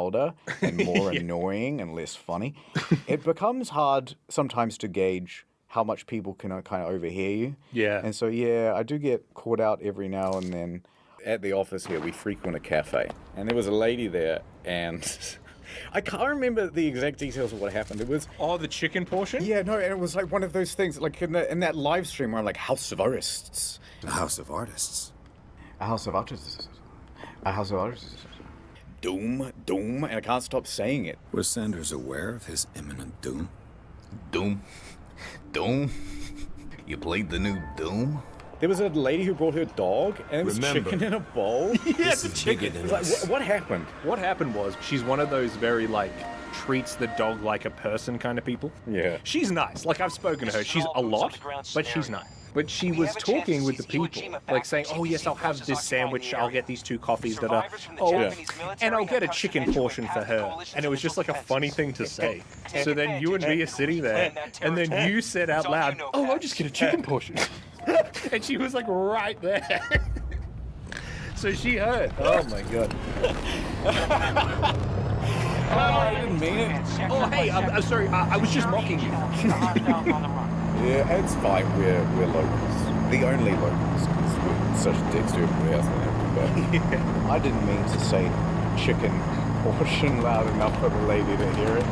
louder and more annoying and less funny, it becomes hard sometimes to gauge how much people can kind of overhear you. Yeah. And so, I do get caught out every now and then. At the office here, we frequent a cafe, and there was a lady there, and I can't remember the exact details of what happened. It was... Oh, the chicken portion? Yeah, no, and it was like one of those things, like in that live stream where I'm like, House of Artists. A house of artists. A house of artists. A house of artists. Doom, and I can't stop saying it. Was Sanders aware of his imminent doom? Doom. You played the new Doom? There was a lady who brought her dog, and it was chicken in a bowl. Yeah, the chicken. It was like, what happened? What happened was she's one of those very, like, treats the dog like a person kind of people. Yeah. She's nice. Like, I've spoken to her. She's a lot, but she's nice. But she was talking with the people, like saying, oh, yes, I'll have this sandwich, I'll get these 2 coffees, and I'll get a chicken portion for her. And it was just like a funny thing to say. So then you and me are sitting there, and then you said out loud, oh, I'll just get a chicken portion. And she was like right there. So she heard. Oh my god. Oh, I didn't mean it. Oh, hey, I'm sorry, I was just mocking you. Yeah, it's fine. We're locals. The only locals, because we're such dicks to everybody else. But I didn't mean to say chicken portion loud enough for the lady to hear it.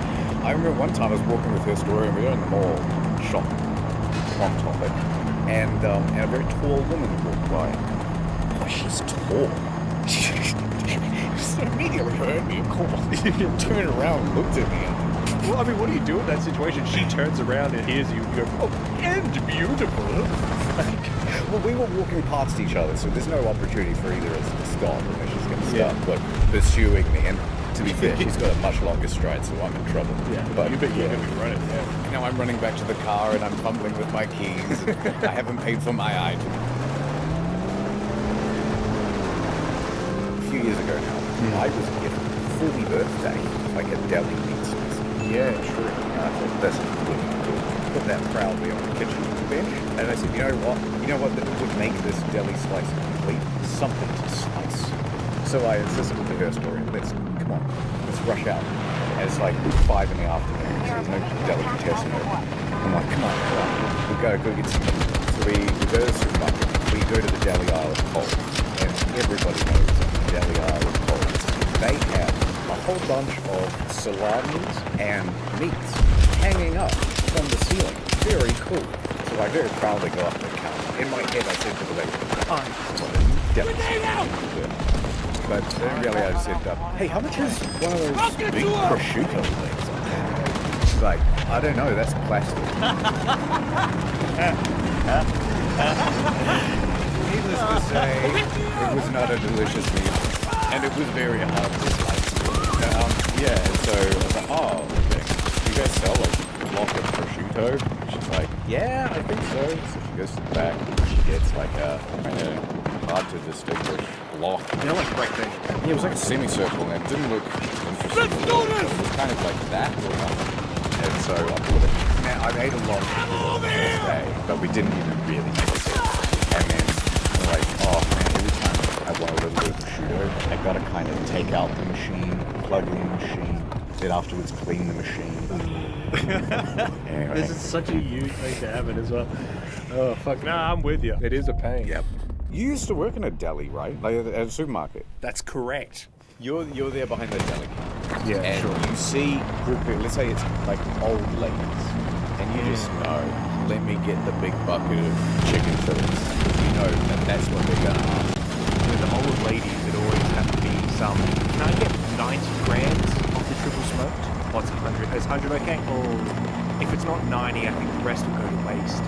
I remember one time I was walking with her story, and we were in the mall shopping on topic, and a very tall woman walked by. Oh, she's tall. She immediately heard me, of course. Turned around and looked at me. Well, I mean, what do you do in that situation? She turns around and hears you go, oh, and beautiful. Well, we were walking past each other, so there's no opportunity for either of us to stop, and then she's going to start pursuing me. And to be fair, she's got a much longer stride, so I'm in trouble. Yeah, but you're going to be running. Yeah. Now I'm running back to the car, and I'm fumbling with my keys. And I haven't paid for my item. A few years ago now, I was given for my birthday like a deli meat slice. Yeah, true. And I thought, that's really cool. Put that proudly on the kitchen bench. And I said, you know what that would make this deli slice complete? Something to slice. So I insisted to her story, let's rush out. And it's like 5 in the afternoon, so there's no delicatessen open. I'm like, come on, we gotta go get some meat. So we go to the supermarket, we go to the deli aisle of Coles, and everybody knows that the deli aisle of Coles, they have a whole bunch of salamis and meats hanging up from the ceiling. Very cool. So I very proudly go up to the counter. In my head, I said to the lady, but then really I said, hey, how much is one of those big prosciutto things? She's like, I don't know, that's plastic. Needless to say, it was not a delicious meal, and it was very hard to slice. So I was like, oh, okay. Do you guys sell like a block of prosciutto? She's like, yeah, I think so. So she goes to the back, and she gets like a kind of hard to distinguish block. Like rectangle. Yeah, it was like a semicircle, and it didn't look interesting. Let's do this! It was kind of like that or nothing. And so I bought it. Man, I made a lot of this day, but we didn't even really taste it. And then I'm like, oh man, every time I want a little bit of prosciutto, I gotta kind of take out the machine, plug in the machine, then afterwards clean the machine. Anyway. This is such a huge thing to have it as well. Oh, fuck. Nah, I'm with you. It is a pain. Yep. You used to work in a deli, right? Like at a supermarket. That's correct. You're there behind the deli counter. Yeah, and sure. you see group of, let's say it's like old ladies, and you just know, let me get the big bucket of chicken fillets. You know that's what they're gonna ask. With the old ladies, it always have to be some, can I get 90 grams of the triple smoked? What's 100? Is 100 okay? Oh, if it's not 90, I think the rest will go to waste.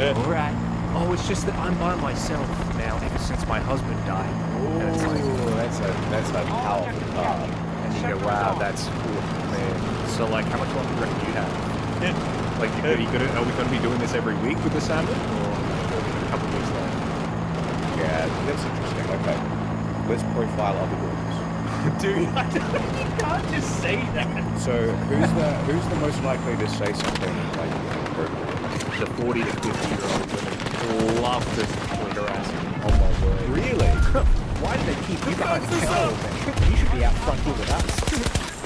Alright. Oh, it's just that I'm by myself now ever since my husband died. And it's like, that's a powerful card. and you go, wow, that's cool, man. So, like, how much longer do you reckon you have? Like, are we going to be doing this every week with the salmon? Or a couple of weeks later? Yeah, that's interesting. Okay. Let's profile other groups. Dude, you can't just say that. So, who's the most likely to say something like inappropriate? The 40 to 50-year-old women love this point harassment. Oh my word. Really? why do they keep you behind the counter then? You should be out front here with us.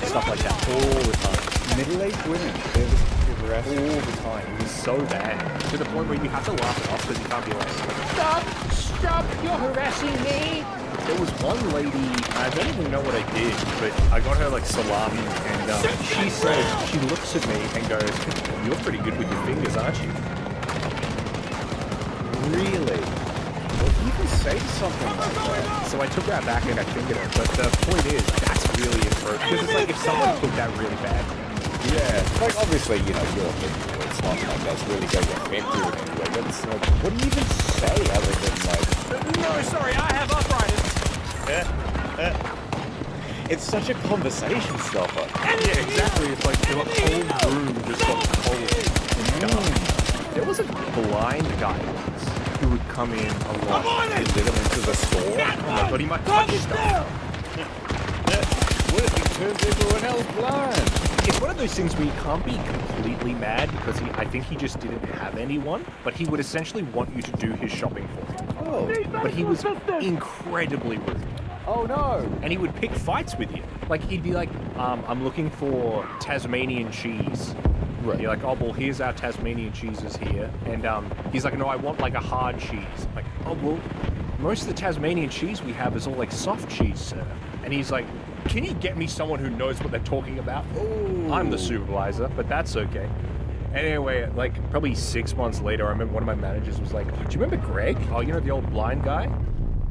Stuff like that all the time. Middle-aged women, they're just harassing All the time. It was so bad. To the point where you have to laugh it off because you can't be like, stop, you're harassing me. There was one lady, I don't even know what I did, but I got her like salami and she said, she looks at me and goes, you're pretty good with your fingers, aren't you? Really? Well, you can say something like that. So I took her back and I fingered her, but the point is, that's really inappropriate. Because it's like if someone took that really bad. Yeah, like obviously, you know, you're it's not like that's really going to affect you in any way, but it's like, what do you even say other than like... No, sorry, I have arthritis. It's such a conversation stopper. Yeah, exactly. It's like the whole room just got cold and dark. There was a blind guy once who would come in a lot. And let him into the store. But he might touch stuff. What if he turns everyone else blind? It's one of those things where you can't be completely mad because I think he just didn't have anyone, but he would essentially want you to do his shopping for him. Oh. But he was incredibly rude. Oh no. And he would pick fights with you. Like, he'd be like, I'm looking for Tasmanian cheese. Right. You're like, oh, well, here's our Tasmanian cheeses here. And he's like, no, I want like a hard cheese. I'm like, oh, well, most of the Tasmanian cheese we have is all like soft cheese, sir. And he's like, can you get me someone who knows what they're talking about? Ooh. I'm the supervisor, but that's okay. Anyway, like probably 6 months later, I remember one of my managers was like, do you remember Greg? Oh, you know, the old blind guy?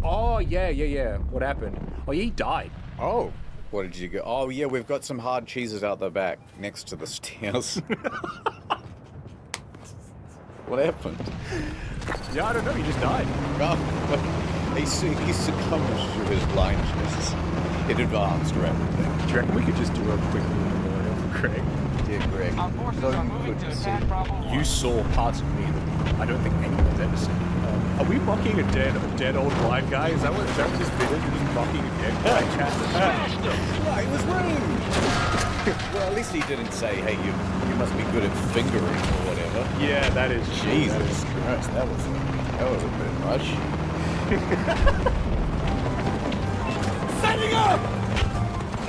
Oh, yeah. What happened? Oh, yeah, he died. Oh. What did you go? Oh, yeah, we've got some hard cheeses out the back next to the stairs. What happened? Yeah, I don't know. He just died. Oh, he succumbed to his blindness. It advanced rapidly. Do you reckon we could just do a quick memorial for Greg? Dear Greg, though you couldn't see. You saw parts of me that I don't think anyone's ever seen. Are we mocking a dead old blind guy? Is that what this bit is? We're just mocking a dead blind cat? No, he was rude. Well, at least he didn't say, hey, you must be good at fingering or whatever. Yeah, that is Jesus Christ, that was a bit much. Setting up!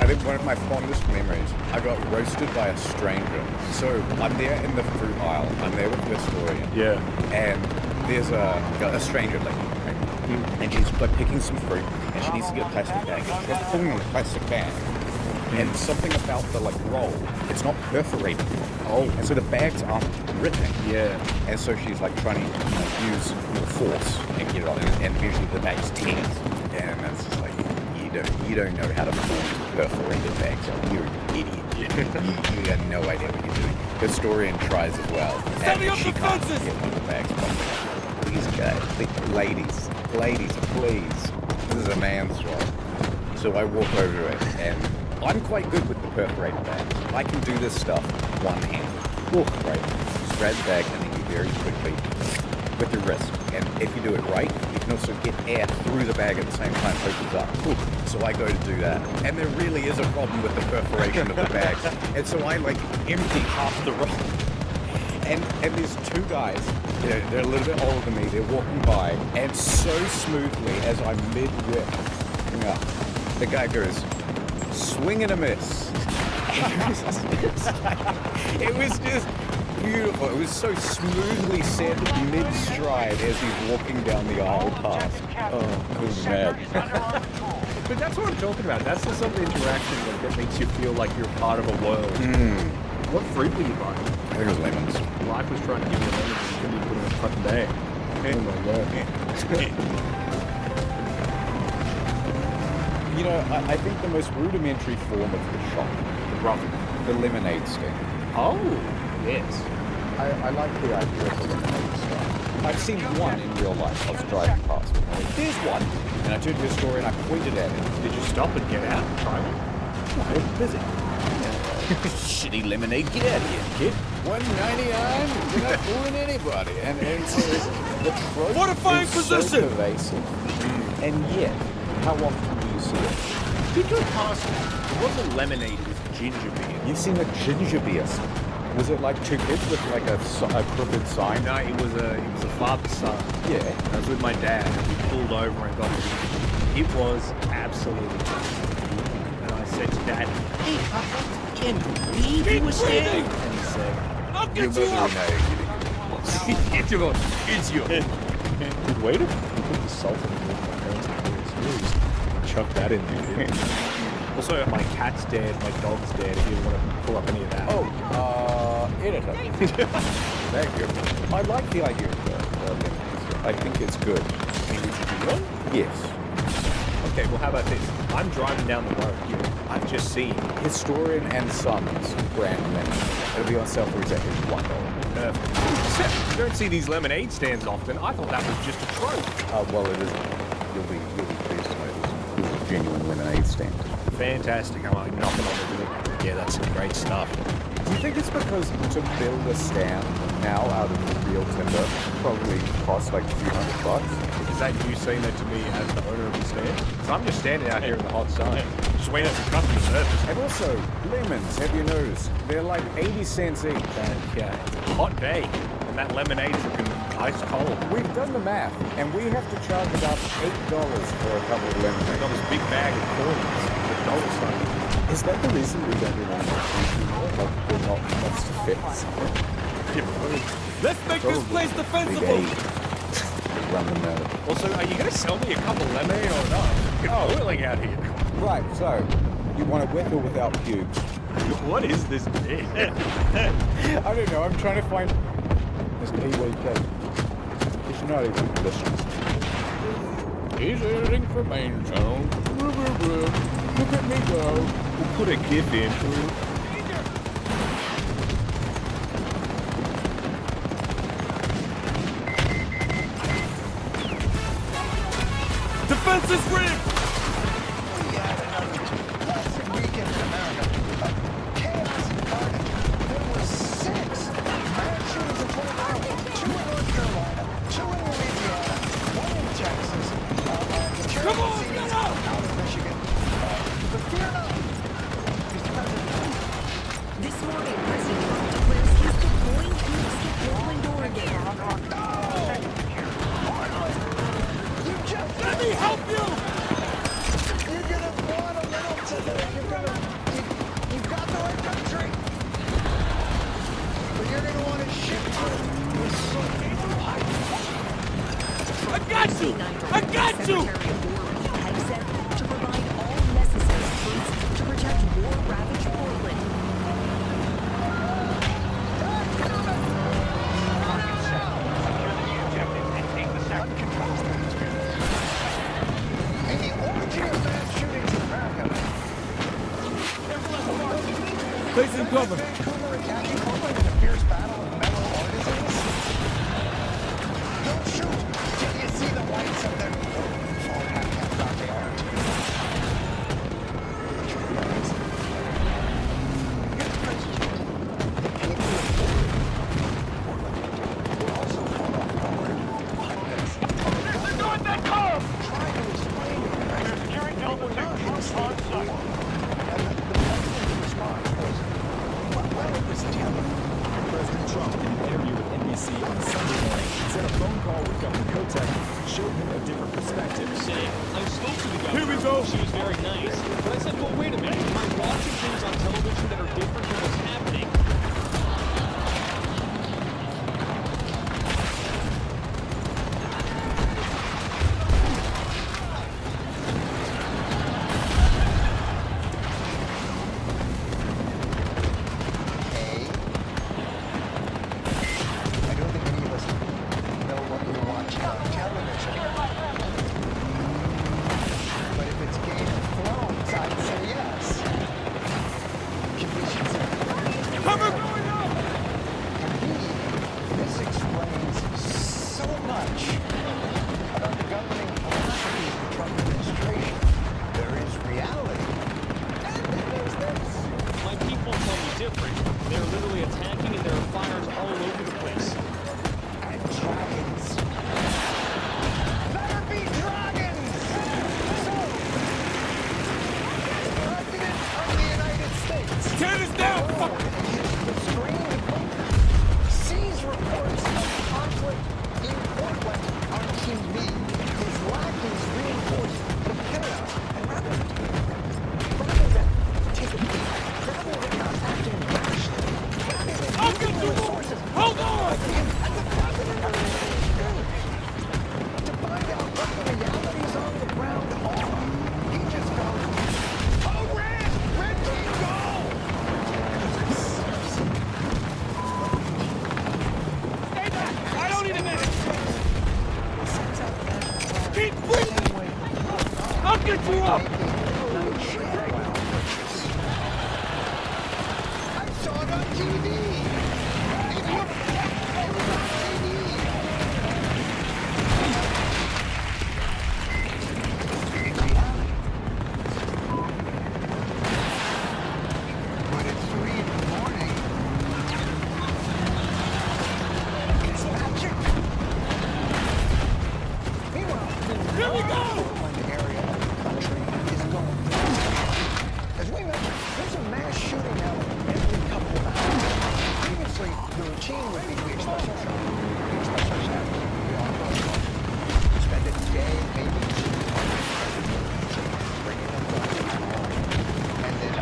I think one of my fondest memories, I got roasted by a stranger. So I'm there in the fruit aisle. I'm there with the historian. Yeah. And there's a stranger lady, right? And she's like picking some fruit, and she needs to get a plastic bag. She's pulling on the plastic bag, and something about the like roll, it's not perforated. Oh. And so the bags aren't ripping. Yeah. And so she's like trying to use more force and get it on, and usually the bag's tears. And that's just like, you don't know how to form perforated bags. You're an idiot. You got no idea what you're doing. Historian tries as well, and she can't get one of the bags properly. These guys, ladies, please. This is a man's job. So I walk over to it, and I'm quite good with the perforated bags. I can do this stuff one-handed. Right? Just grab the bag, and then you very quickly with your wrist. And if you do it right, you can also get air through the bag at the same time, opens up. So I go to do that. And there really is a problem with the perforation of the bags. And so I like empty half the roll. And there's two guys, they're a little bit older than me, they're walking by, and so smoothly as I'm mid-whip, the guy goes, swing and a miss. It was just beautiful. It was so smoothly said mid-stride as he's walking down the aisle past. Oh, it was mad. But that's what I'm talking about. That's the sort of interaction that makes you feel like you're part of a world. What fruit were you buying? I think it was lemons. Life was trying to give you lemons and you couldn't even put it in a fucking bag. Oh my god. You know, I think the most rudimentary form of the shop, the lemonade stand. Oh, yes. I like the idea of the lemonade stand. I've seen one in real life. I was driving past it. I'm like, there's one. And I turned to a store and I pointed at it. Did you stop and get out and try one? I was busy. Shitty lemonade, get out of here, kid. $1.99, you're not fooling anybody. And so the trope What a fine is position! so pervasive. And yet, how often do you see it? Did you pass it? wasn't lemonade, it was ginger beer. You've seen a ginger beer. Was it like two kids with like a crooked sign? No, it was a father-son. Yeah. I was with my dad and we pulled over and got it. It was absolutely and I said to Dad, hey, can you breathe? He was saying. And he said, I'll get you up! it's you. Good way to put the salt in the milk. My parents have really just chuck that in there. Also, my cat's dead, my dog's dead, if you want to pull up any of that. Oh, editor. Thank you. I like the idea of that. I think it's good. Would you do one? Yes. Okay, well, how about this? I'm driving down the road here. I've just seen Historian and Sons brand menu. It'll be on sale for exactly $1. you don't see these lemonade stands often. I thought that was just a trope. Well, it isn't. You'll be pleased to know this is a genuine lemonade stand. Fantastic. I'm like knocking on the door. Yeah, that's some great stuff. Do you think it's because to build a stand now out of real timber probably costs like a few $100? Is that you saying that to me as the owner of the stand? So I'm just standing out here in the hot sun, just waiting for customer service. And also, lemons, have you noticed? They're like 80 cents each. Yeah, hot day, and that lemonade's looking ice cold. We've done the math, and we have to charge about $8 for a couple of I lemonade. got this big bag of coins, the dollar sign. Is that the reason we don't do lemonade anymore? Like, we're not cost effective. Let's make this place defensible! Run them out. Also, are you going to sell me a couple of lemonade or not? It's boiling out here. Right, so, you want it with or without pubes? What is this bit? I don't know, I'm trying to find this PWK. It's not even listeners. He's editing for main channel. Look at me go. We'll put a GIF in. Defense is rigged! Come on, get up! This morning, President Trump declares he's deploying troops to Portland, Oregon. Let me help you! You're gonna want a little you've got the right country. But you're gonna want to shift I got you! I got you! Secretary of War Pete Hegseth to provide all necessary troops to protect war-ravaged Portland. In the origin of mass shootings in America, Placing cover. Vancouver attacking Portland in a fierce battle of metal artisans. Don't shoot till you see the whites of their half thought they aren't. We're also fought off guard behind us. They're doing that curve! Trying to explain to you guys that Securing they Delta were not 6 in on state of site. war. And the president's response was, well, it was telling. President Trump, in an interview with NBC on Sunday morning, said a phone call with Governor Kotek showed him a different perspective. Saying, I spoke to the governor. Here we go. She was very nice. But I said, well, wait a minute. Am I watching things on television that are different than what's happening? I don't think any of us know what you're watching on television. But if it's Game of Thrones, I'd say yes. Conditions are Cover! indeed. This explains so much about the governing philosophy of the Trump administration. There is reality, and then there's this. My people tell me different. They're literally attacking and there are fires all over the place. And dragons. There be dragons! So, the President of the United States. Tear this down! Fuck! The screen sees reports of conflict in Portland on TV. His lackeys reinforce the There's a mass shooting now every couple of hours. Previously, the routine would be we express ourselves. We express ourselves. We are protocol. Spend a day, maybe two, bringing them back to home. And then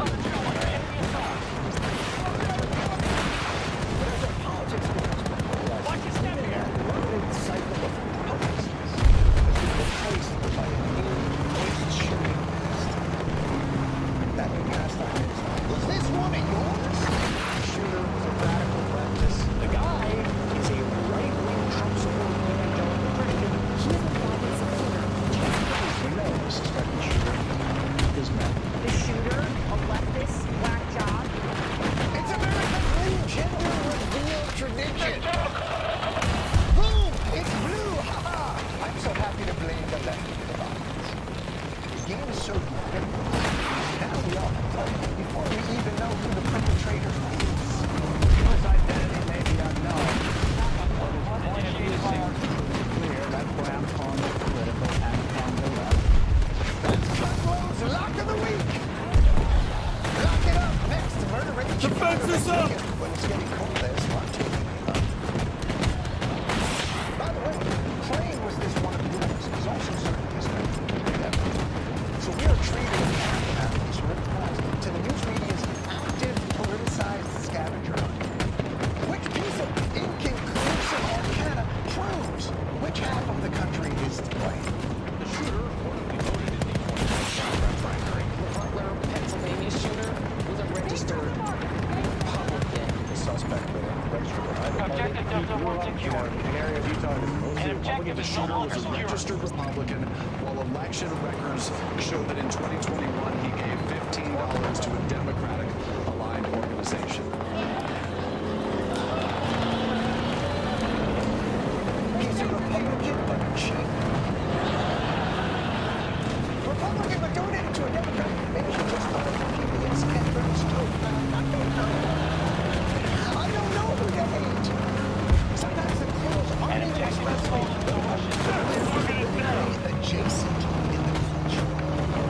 whatever politics becomes polarized, even that loaded cycle of hopelessness has been replaced by a new post-shooting past. That new pastime is, was this one of yours? The shooter was a radical leftist. The guy is a right-wing Trump supporter and Democrat Christian. He is a Biden supporter. We know the suspected shooter is men. The shooter, a leftist, black job. It's America's new gender reveal tradition. Boom! It's blue! Ha-ha! I'm so happy to blame the left for the violence. The game is so ubiquitous. Now we all play before we even know who the perpetrator is. Whose identity may be unknown. What is clear, that's why I'm calling it political and on the left. That's Cutlo's Lock of the Week! Lock it up! Next, murder rate. Defense is up! When it's getting cold there, so I'm taking it up. By the way, playing was this one of yours is also certain history. So we are treating this reprise to the news media's active, politicized scavenger hunt. Which piece of inconclusive arcana proves which half of the country is to blame? The shooter reportedly voted in the 2020 primary. The Butler, Pennsylvania shooter was a registered Republican. The suspect was a registered Objective Delta 1 secure. in areas Utah is mostly An objective The is shooter no longer was a secure. registered Republican, while election records show that in 2021 he gave $15 to a Democratic-aligned organization. He's a Republican, but cheap. Republican, but donated to a Democrat. Maybe he just thought it would be his candidate's vote. I don't know. I don't know who to hate. Sometimes the clues aren't even expressly adjacent in the culture.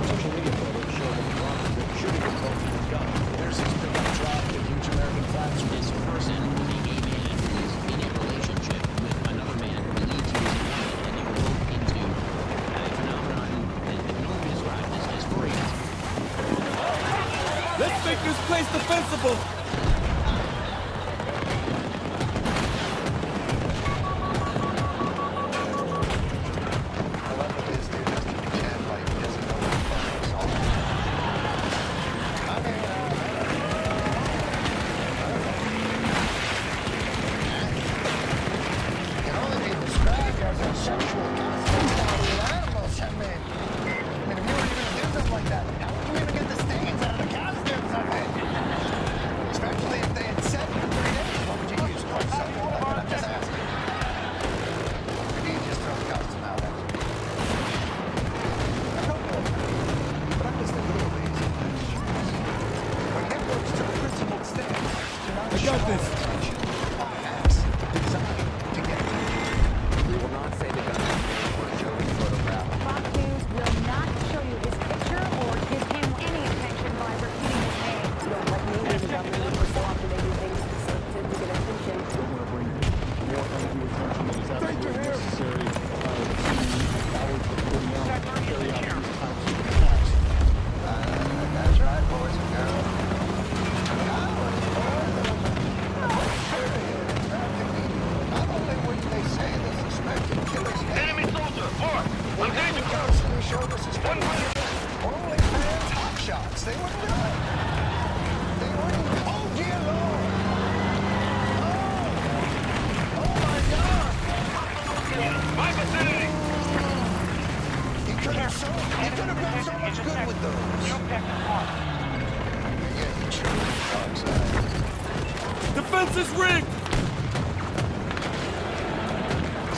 Social media photos show that the shooting was both with his gun. There's his pickup truck, the huge American flag. This person was a gay man who was in a relationship with another man who believed he was a woman, and they were both into a phenomenon that can only be described as freaks. Let's make this place defensible! I love that this dude has to pretend like he doesn't know what the fuck he's on. I mean, it can only be described as a sexual costume with animals. I mean, if you were even to do something like that, how would you even get the stains out of the costumes? I mean, especially if they had set for 3 days, what would you use? Hard something? I'm just asking. Or do you just throw the costume out? I don't know, but I'm just a little lazy. When networks took principled stance to not show this. attention on acts designed to get attention. We will not say the gun or show his photograph. Fox News will not show you his picture or give him any attention by repeating his name. You don't let me in the government for so often they do things to get attention. We're going to bring more undue attention that is absolutely necessary to powers that are putting out to carry out these types of attacks. That's right, boys and girls. Not only would they say the suspected killer's name, Enemy soldier, mark! Engage they constantly show the suspected killer's only fans hot shots. They wouldn't do it. They wouldn't. Oh, dear Lord. Oh my God. My vicinity! He could have done so much good with those. New objective mark. Yeah, he truly dogs Defense is rigged!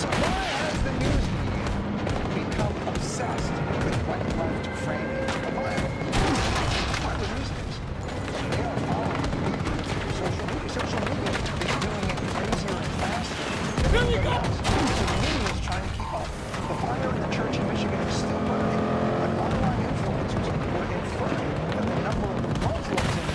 So why has the news media become obsessed with right left framing of violence? Why the news news? They are following social media. Social media is doing it crazier and faster than anybody else. So the media is trying to keep up. The fire in the church in Michigan is still burning, but online influencers were inferring that the number of Muslims in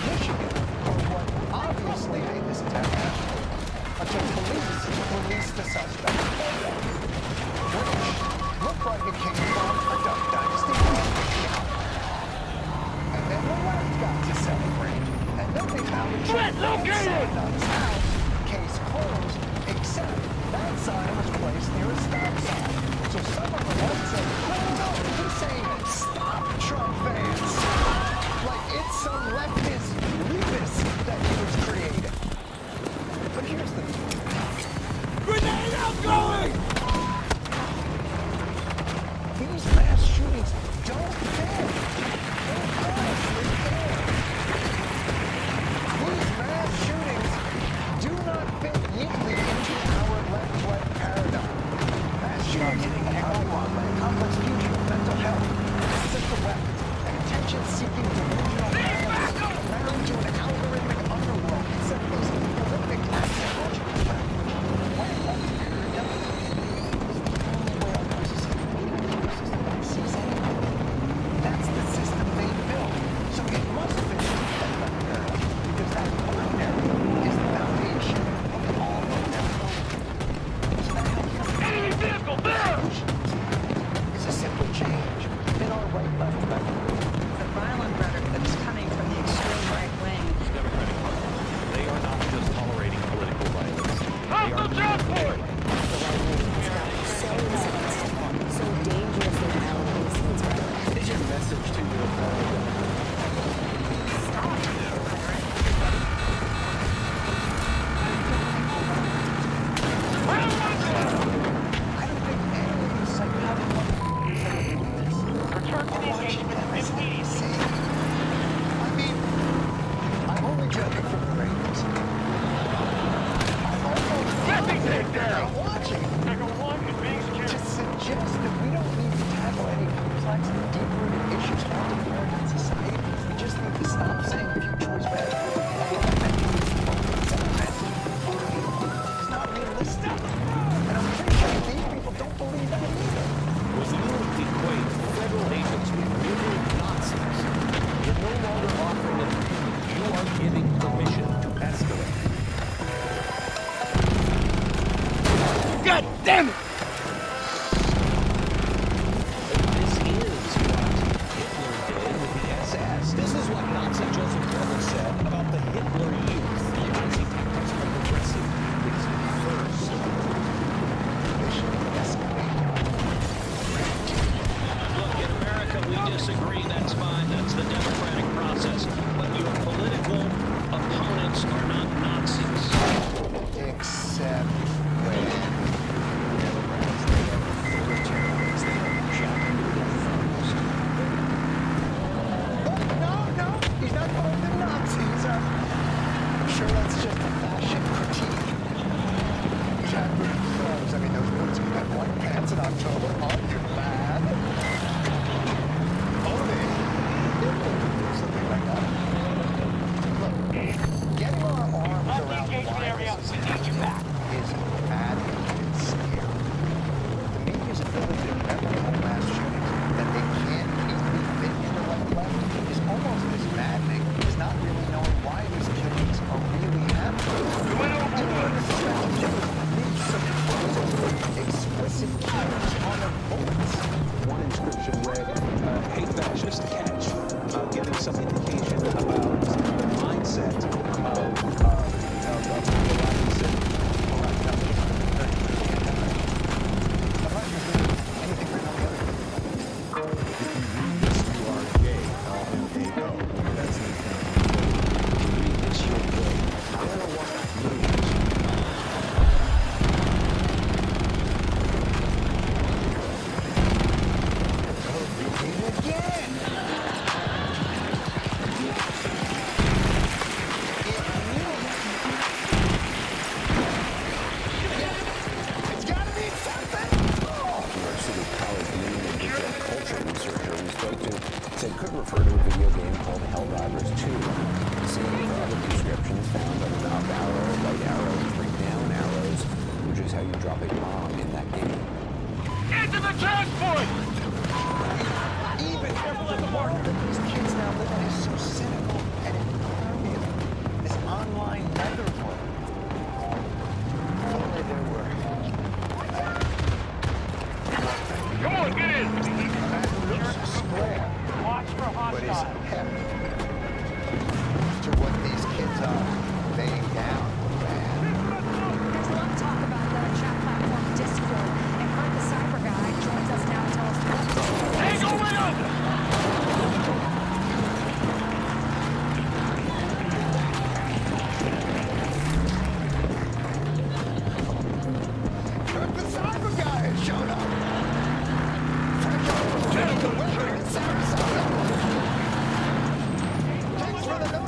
Threat located! South, case closed, except that sign was placed near a stop sign. So some of them might say, no, he's saying stop Trump fans. Like it's some leftist rebus that he was creating. But here's the thing. Grenade outgoing! These mass shootings don't fit. They honestly care. These mass shootings do not fit neatly into our left-right paradigm. Mass shootings outline a complex future of mental health, system weapons, and attention-seeking delusional violence married to an algorithmic underworld instead of these horrific technological factors. Why not the paradigm? It's the only way our narcissistic system sees anything. That's the system they built. So it must fit into that paradigm because that binary is the foundation of all of their so that helps them. Enemy vehicle there! It's a simple change in our right-left mechanism. The violent rhetoric that is coming from the extreme right wing. Democratic Party. They are not just tolerating political violence. Hostile transport! So dangerously violent these right. What is your message to your I don't think any of these psychotic motherfuckers that are doing this Return to are the watching engagement them as immediately. insane. I mean, I'm only judging from the ratings. I'm almost Traffic confident they're takedown! not watching Echo 1 is being secured. to suggest that we don't need to tackle any complex and deep-rooted issues found in American society. We just need to stop saying the future is bad. It's not realistic. And I'm pretty sure these people don't believe that either. When you equate federal agents with liberal Nazis, you're no longer offering an opinion. You are giving permission to escalate. God damn it! This is what Hitler did with the SS. This is what Nazi Joseph Goebbels said about the Hitler Youth. The Nazi tactics are progressive. It's first. Look, in America, we disagree. That's fine. That's the democratic process. But your political opponents are not Nazis. Except when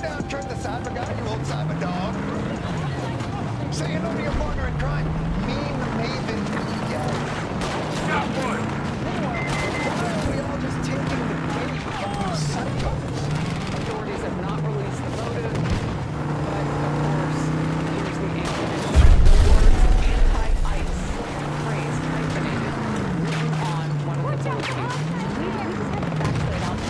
down, turn the cyber guy, you old cyber dog. Say hello to your partner in crime. Meme Maven. Yeah. Got one! Meanwhile, why are we all just taking the bait from these psychos? Authorities have not released the motive, but of course, here's the ammunition. The words anti-ICE phrase hyphenated written on one of the bullet casings. We just have the facts laid out.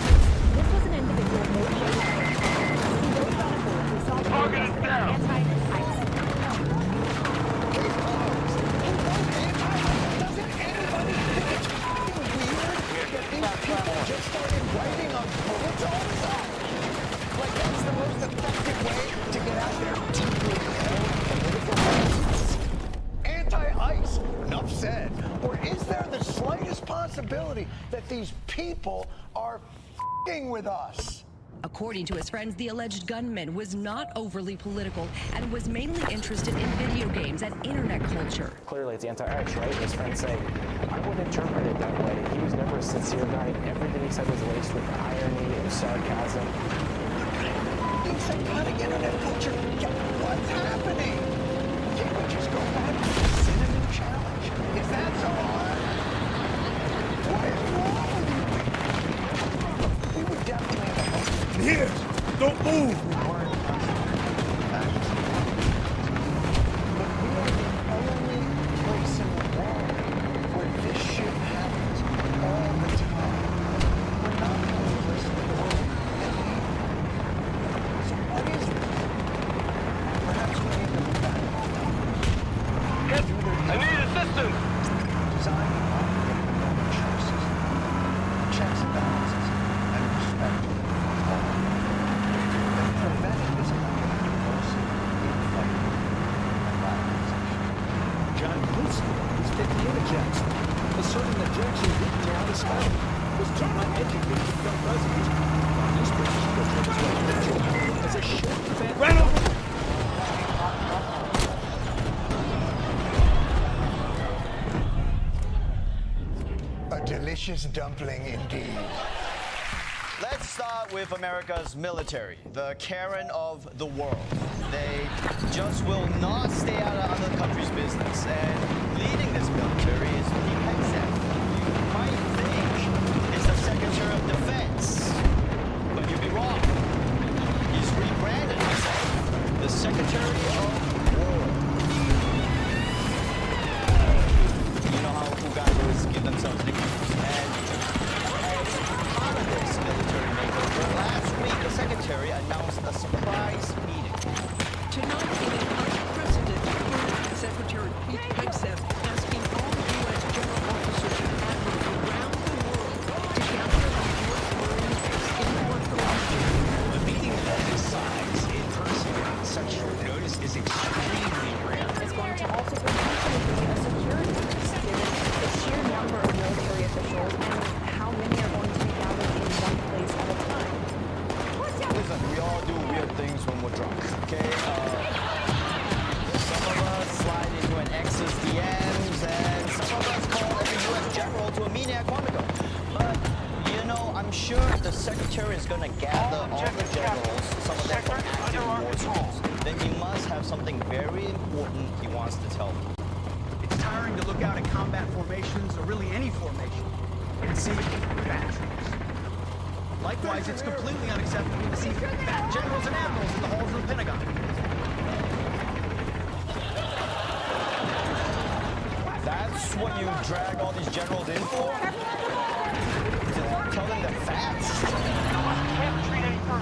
This was an individual motivated by a he wrote about a bullet. We saw the Target is down. anti-ICE. Case closed. Doesn't anybody think it's f***ing weird that these people just started writing on bullets all of a sudden? Like that's the most effective way to get out there deeply held political rights? Anti-ICE, enough said. Or is there the slightest possibility that these people are f***ing with us? According to his friends, the alleged gunman was not overly political and was mainly interested in video games and internet culture. Clearly it's anti-ICE, right? His friends say, I wouldn't interpret it that way. He was never a sincere guy. Everything he said was laced with irony and sarcasm. In psychotic internet culture, what's happening? Can't we just go back to the cinnamon challenge? Is that so hard? What is wrong with you? We would definitely have a Here! Don't move! required but we are the only place in the world where this shit happens all the time. We're not the only place in the world that need it. So what is it? Perhaps we need to look back on them. I need assistance! Design and operate with choices, checks and balances, and respect for all. That prevent this kind of universal infighting and radicalization. John Quincy is 50 Jackson, asserting that Jackson didn't know how to spell, was too uneducated to become president. This brings his as a short, fat... Reynolds! A delicious dumpling indeed. Let's start with America's military, the Karen of the world. They just will not stay out of other countries' business, and leading this military is Pete Hegseth. You might think it's the Secretary of Defense, but you'd be wrong. He's rebranded himself the Secretary of War. You know how Ugandas give themselves nicknames, and as part of this military makeover, last week the Secretary announced a surprise meeting. Tonight, in an unprecedented hearing, Secretary Pete Hegseth asking all U.S. general officers and admirals around the world to gather at the U.S. Marine Base in North Carolina. A meeting of this size in person on such short notice is extremely rare. It's going to also potentially be a security risk given the sheer number of military officials and how many are going to be gathered in one place at a time. Listen, we all do weird things when we're drunk, okay? Some of us slide into an ex's DMs, and some of us call every U.S. general to a maniac comical. But, you know, I'm sure the Secretary is going to gather all the generals, some of them from active war zones. Then he must have something very important he wants to tell them. It's tiring to look out at combat formations, or really any formation, and see fat troops. Likewise, it's completely unacceptable to see fat generals and admirals in the halls of the Pentagon. That's what you drag all these generals in for? To tell them they're fat?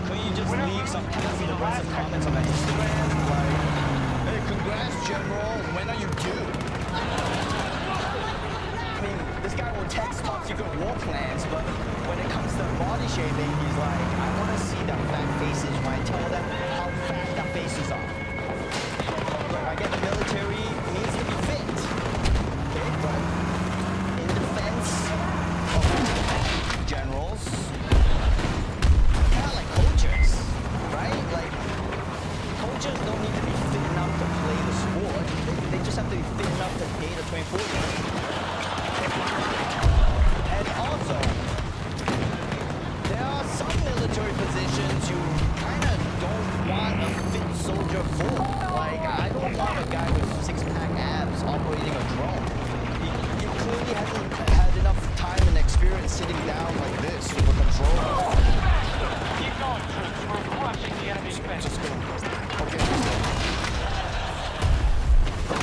Could you just leave some passive-aggressive comments on Instagram? Like, hey, congrats, General, when are you due? I mean, this guy will text top secret war plans, but when it comes to body shaping, he's like, I want to see their fat faces when I tell them how fat their faces are. Look, I get the military needs to be fit. Okay, but in defense of generals, kind of like coaches, right? Like, coaches don't need to be fit enough to play the sport. They just have to be fit enough to date a 24-year-old. And also, there are some military positions you kind of don't Messenger full. Like, I don't want a guy with six-pack abs operating a drone. He clearly hasn't had enough time and experience sitting down like this with a controller. Keep going, troops. We're crushing the enemy's fence. Okay,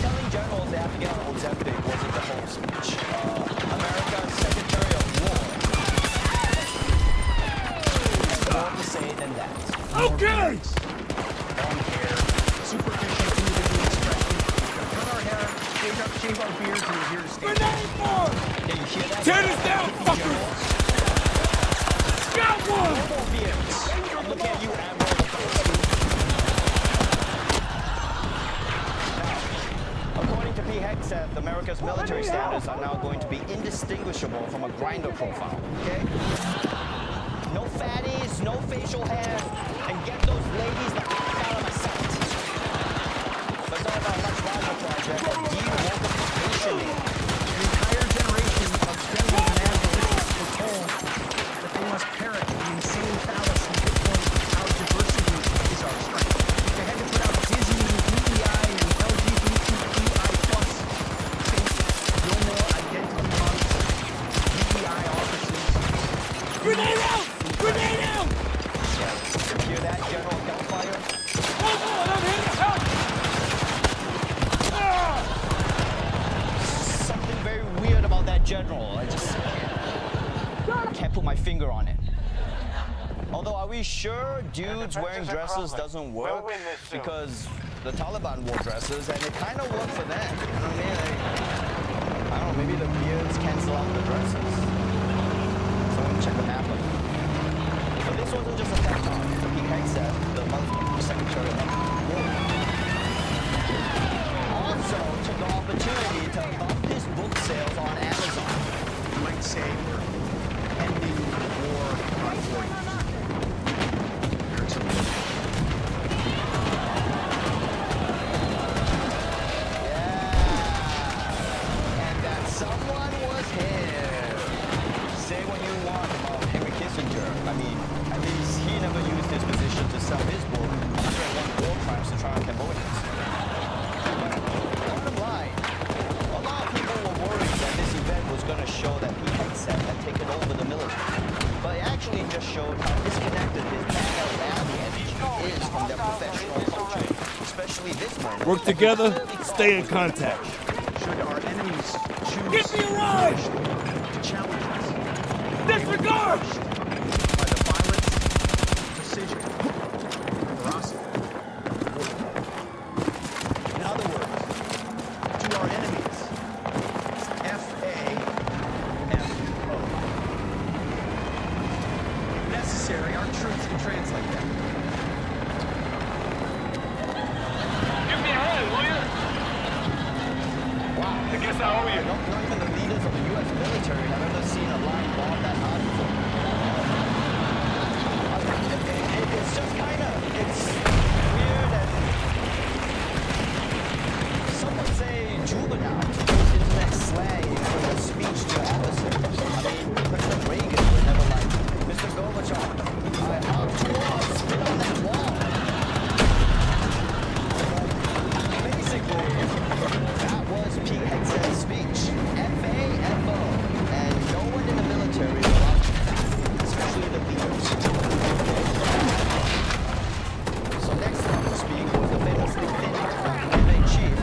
telling generals they have to get on Ozempic wasn't the whole speech. America's Secretary of War has more to say than that. Okay! Long hair, superficial individual expression. Cut our hair, shave our beards, and we're here to stay. Grenade more! Yeah, you hear that? Tear this down, fuckers! Got one! No more beards. I'm looking at you, Admiral of the Philippines. According to P. Hegseth, America's military standards are now going to be indistinguishable from a grinder profile, okay? No fatties, no facial hair, and get those ladies the fuck out of my sight. But it's not about a much larger project of de-wokification. An entire generation of generals and admirals were told that they must parrot the insane fallacy that points to how diversity is our strength. They had to put out Disney, DEI, and LGBTQI+. No more identity months, DEI offices. Grenade out! Grenade out! You hear that, General Gunfire? Hold on, I'm here to help! Something very weird about that general. I just can't put my finger on it. Although, are we sure dudes wearing dresses doesn't work? Because the Taliban wore dresses, and it kind of worked for them. You know what I mean? Like, I don't know, maybe the beards cancel out the dresses. Someone check the map of it. But this wasn't just a pep talk. He Hegseth, the Secretary of War, also took the opportunity to bump his book sales on Amazon. You might say we're ending the war on warriors. And that someone was here. Say what you want about Henry Kissinger. I mean, at least he never used his position to sell his book, 101 War Crimes to try on Cambodians. Bottom line, a lot of people were worried that this event was going to show that P. Hegseth had taken over the military. But it actually just showed how disconnected his man-at-army energy is from their professional culture. Especially this moment. Work together, stay in contact. Should our enemies choose Give me a ride! to challenge us, Disregard! by the violence, precision, ferocity. In other words, to our enemies, F-A-F-O. If necessary, our troops can translate that. Give me a hand, will you? Wow. I guess I owe you. Not even the leaders of the U.S. military have ever seen a line bomb that hard before. It's just kind of, it's weird and some would say juvenile to use internet slang in a speech to adversaries. I mean, President Reagan would never like, Mr. Gorbachev, I have to spit on that wall. Basically, that was P. Hegseth's speech. F-A-F-O. And no one in the military will argue that, especially the leaders. So next up to speak was the famously thin MMA chief,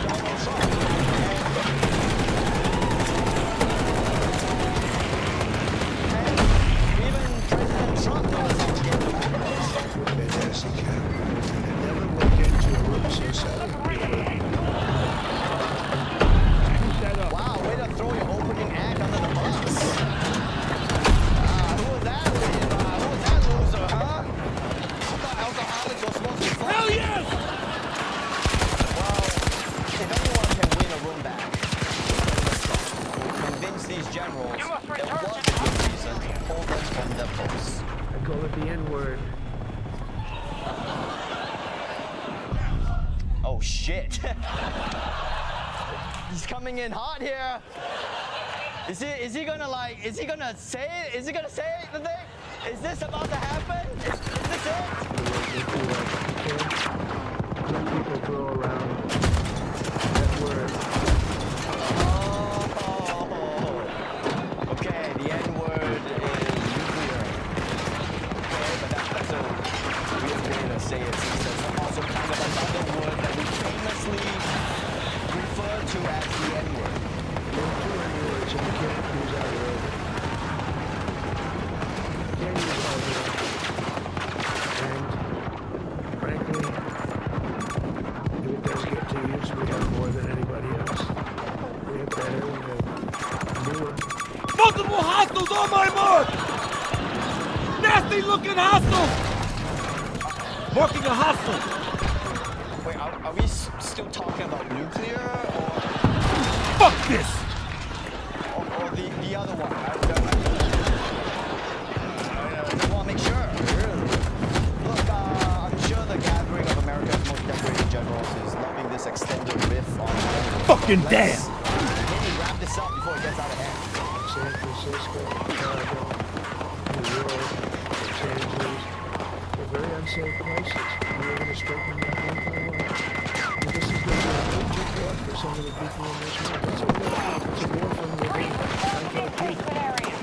Donald Trump. And even President Trump knows how to get the Fantastic job. I never walked into a room so silent. Wow, way to throw your opening act under the bus. Who was that with? Who was that loser, huh? I thought alcoholics were supposed to be fun. Hell yes! Well, if anyone can win a room back, we'll convince these generals there was a good reason to pull them from their posts. I call it the N-word. Oh shit. He's coming in hot here. Is he gonna say it? Is he gonna say the thing? Is this about to happen? Is this it? say it's also kind of another word that we famously refer to as the N-word. There are too many words and you can't use either of them. You can't use either of them. And frankly, if it does get to use, we have more than anybody else. We have better, we have newer. Multiple hostiles on my mark! Nasty looking hostiles! Marking a hostile! Wait, are we still talking about nuclear or? Fuck this! Or the other one? I just want to make sure. Look, I'm sure the gathering of America's most decorated generals is loving this extended riff on. Fucking damn! Maybe wrap this up before it gets out of hand. San Francisco, Chicago, New York, Los Angeles. They're very unsafe places. We're going to straighten them out one by one. And this is going to be a major threat for some of the people in this room. It's a war from within. I tell people,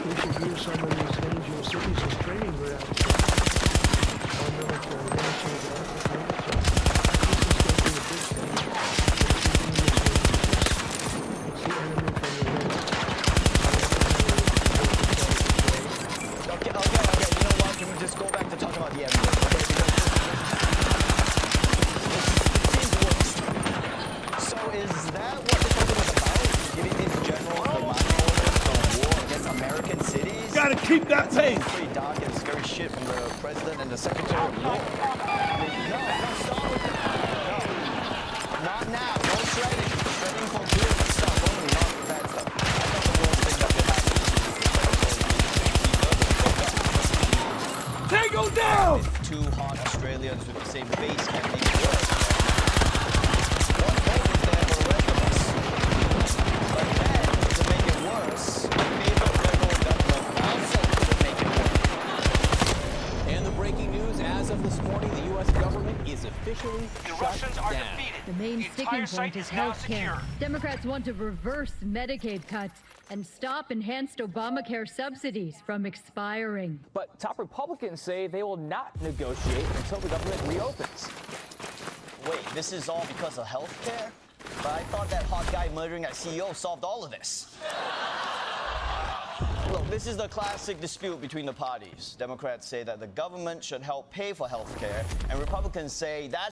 we should use some of these dangerous cities as training grounds. Our military, military, military. This is going to be a big thing. It's the enemy from within. Okay. You know what? Can we just go back to talking about the evidence? Okay, because this seems worse. So is that what this was about? Giving these generals the money orders for war against American cities? Gotta keep that pace! That's pretty dark and scary shit from the president and the secretary of war. No, stop with that. No. Not now. No shredding. Shredding for good stuff only, not for bad stuff. That's not the worst thing that could happen. Tango down! If two hot Australians with the same face can make it work. One hope is there for the rest of us. But then, to make it worse, my favorite liberal government also couldn't make it work. And the breaking news, as of this morning, the U.S. government is officially The Russians are defeated. The main The entire sticking site point is is now healthcare. secure. Democrats want to reverse Medicaid cuts and stop enhanced Obamacare subsidies from expiring. But top Republicans say they will not negotiate until the government reopens. Wait, this is all because of health care? But I thought that hot guy murdering our CEO solved all of this. Look, this is the classic dispute between the parties. Democrats say that the government should help pay for health care, and Republicans say that's